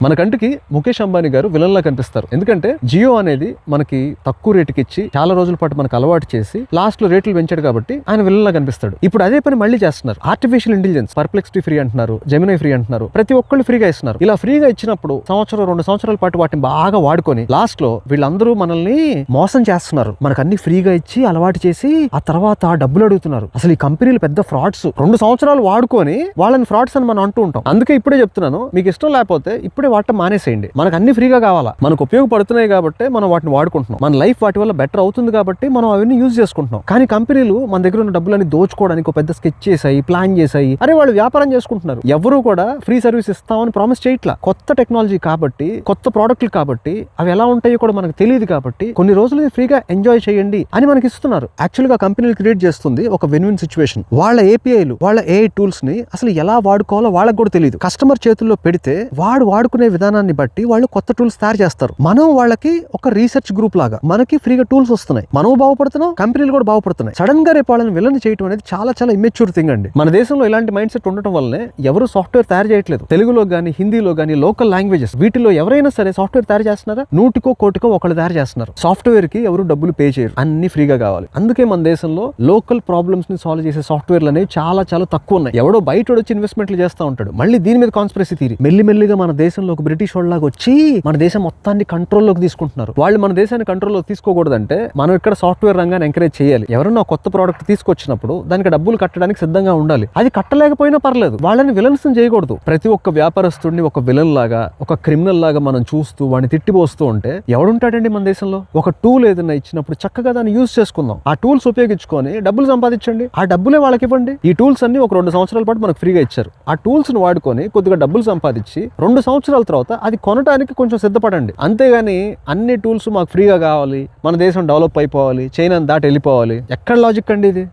మన కంటికి ముఖేష్ అంబానీ గారు విలన్ లా కనిపిస్తారు. ఎందుకంటే జియో అనేది మనకి తక్కువ రేటుకి ఇచ్చి చాలా రోజుల పాటు మనకు అలవాటు చేసి లాస్ట్ లో రేట్లు పెంచాడు కాబట్టి ఆయన విలన్ లా కనిపిస్తాడు. ఇప్పుడు అదే పని మళ్ళీ చేస్తున్నారు. ఆర్టిఫిషియల్ ఇంటెలిజెన్స్, పర్ప్లెక్సిటీ ఫ్రీ అంటున్నారు, జెమినై ఫ్రీ అంటున్నారు, ప్రతి ఒక్కళ్ళు ఫ్రీగా ఇస్తున్నారు. ఇలా ఫ్రీగా ఇచ్చినప్పుడు సంవత్సరం 2 సంవత్సరాల పాటు వాటిని బాగా వాడుకొని లాస్ట్ లో వీళ్ళందరూ మనల్ని మోసం చేస్తున్నారు. మనకు అన్ని ఫ్రీగా ఇచ్చి అలవాటు చేసి ఆ తర్వాత డబ్బులు అడుగుతున్నారు. అసలు ఈ కంపెనీలు పెద్ద ఫ్రాడ్స్. 2 సంవత్సరాలు వాడుకొని వాళ్ళని ఫ్రాడ్స్ అని మనం అంటూ ఉంటాం. అందుకే ఇప్పుడే చెప్తున్నాను, మీకు ఇష్టం లేకపోతే ఇప్పుడే వాడటం మానేసేయండి. మనకు అన్ని ఫ్రీగా కావాలా, మనకు ఉపయోగపడుతున్నాయి కాబట్టి మనం వాటిని వాడుకుంటున్నాం. మన లైఫ్ వాటి వల్ల బెటర్ అవుతుంది కాబట్టి మనం అవన్నీ యూజ్ చేసుకుంటున్నాం. కానీ కంపెనీలు మన దగ్గర ఉన్న డబ్బులని దోచుకోవడానికి పెద్ద స్కెచ్ చేసాయి, ప్లాన్ చేసాయి. అరే వాళ్ళు వ్యాపారం చేసుకుంటున్నారు. ఎవరు కూడా ఫ్రీ సర్వీస్ ఇస్తామని ప్రామిస్ చేయట్లా. కొత్త టెక్నాలజీ కాబట్టి, కొత్త ప్రోడక్ట్లు కాబట్టి, అవి ఎలా ఉంటాయో కూడా మనకు తెలియదు కాబట్టి కొన్ని రోజులు ఫ్రీగా ఎంజాయ్ చేయండి అని మనకి ఇస్తున్నారు. యాక్చువల్ గా కంపెనీలు క్రియేట్ చేస్తుంది ఒక విన్ విన్ సిచ్యువేషన్. వాళ్ళ ఏపీఐలు, వాళ్ళ ఏఐ టూల్స్ ని అసలు ఎలా వాడుకోవాలో వాళ్ళకి కూడా తెలియదు. కస్టమర్ చేతుల్లో పెడితే వాడు వాడుకునే విధానాన్ని బట్టి వాళ్ళు కొత్త టూల్స్ తయారు చేస్తారు. మనం వాళ్ళకి ఒక రీసెర్చ్ గ్రూప్ లాగా మనకి ఫ్రీగా టూల్స్ వస్తున్నాయి. మనం బాగుపడుతున్నాం, కంపెనీలు కూడా బాగుపడుతున్నాయి. సడన్ గా రేపు వాళ్ళని విలన్ చేయడం అనేది చాలా చాలా ఇమ్మెచ్యూర్ థింగ్ అండి. మన దేశంలో ఇలాంటి మైండ్ సెట్ ఉండటం వల్లనే ఎవరు సాఫ్ట్వేర్ తయారు చేయట్లేదు. తెలుగులో గానీ, హిందీలో గానీ, లోకల్ లాంగ్వేజెస్ వీటిలో ఎవరైనా సరే సాఫ్ట్వేర్ తయారు చేస్తున్నారా? 100కో 1 ఒకళ్ళు తయారు చేస్తున్నారు. సాఫ్ట్వేర్ కి ఎవరు డబ్బులు పే చేయరు, అన్ని ఫ్రీగా కావాలి. అందుకే మన దేశంలో లోకల్ ప్రాబ్లమ్స్ ని సాల్వ్ చేసే సాఫ్ట్వేర్లు అనేవి చాలా చాలా తక్కువ ఉన్నాయి. ఎవడో బయట వచ్చి ఇన్వెస్ట్మెంట్లు చేస్తూ ఉంటాడు. మళ్ళీ దీని మీద కాన్స్పిరసీ థియరీ. మెల్లిమెల్లిగా మన దేశంలో ఒక బ్రిటిష్ వాళ్ళలాగా వచ్చి మన దేశం మొత్తాన్ని కంట్రోల్లోకి తీసుకుంటున్నారు. వాళ్ళు మన దేశాన్ని కంట్రోల్లోకి తీసుకోకూడదంటే మనం ఇక్కడ సాఫ్ట్వేర్ రంగాన్ని ఎంకరేజ్ చేయాలి. ఎవరన్నా కొత్త ప్రోడక్ట్ తీసుకొచ్చినప్పుడు దానికి డబ్బులు కట్టడానికి సిద్ధంగా ఉండాలి. అది కట్టలేకపోయినా పర్లేదు, వాళ్ళని విలన్స్ చేయకూడదు. ప్రతి ఒక్క వ్యాపారస్తుడిని ఒక విలన్ లాగా, ఒక క్రిమినల్ లాగా మనం చూస్తూ వాడిని తిట్టిపోస్తూ ఉంటే ఎవడుంటాడండి మన దేశంలో? ఒక టూల్ ఏదైనా ఇచ్చినప్పుడు చక్కగా దాన్ని యూజ్ చేసుకుందాం. ఆ టూల్స్ ఉపయోగించుకొని డబ్బులు సంపాదించండి. ఆ డబ్బులే వాళ్ళకి ఇవ్వండి. ఈ టూల్స్ అన్ని ఒక 2 సంవత్సరాల పాటు మనకు ఫ్రీగా ఇచ్చారు. ఆ టూల్స్ ని వాడుకొని కొద్దిగా డబ్బులు సంపాదించి 2 సంవత్సరాల తర్వాత అది కొనడానికి కొంచెం సిద్ధపడండి. అంతేగాని అన్ని టూల్స్ మాకు ఫ్రీగా కావాలి, మన దేశం డెవలప్ అయిపోవాలి, చైనా దాటి వెళ్ళిపోవాలి, ఎక్కడ లాజిక్ అండి ఇది?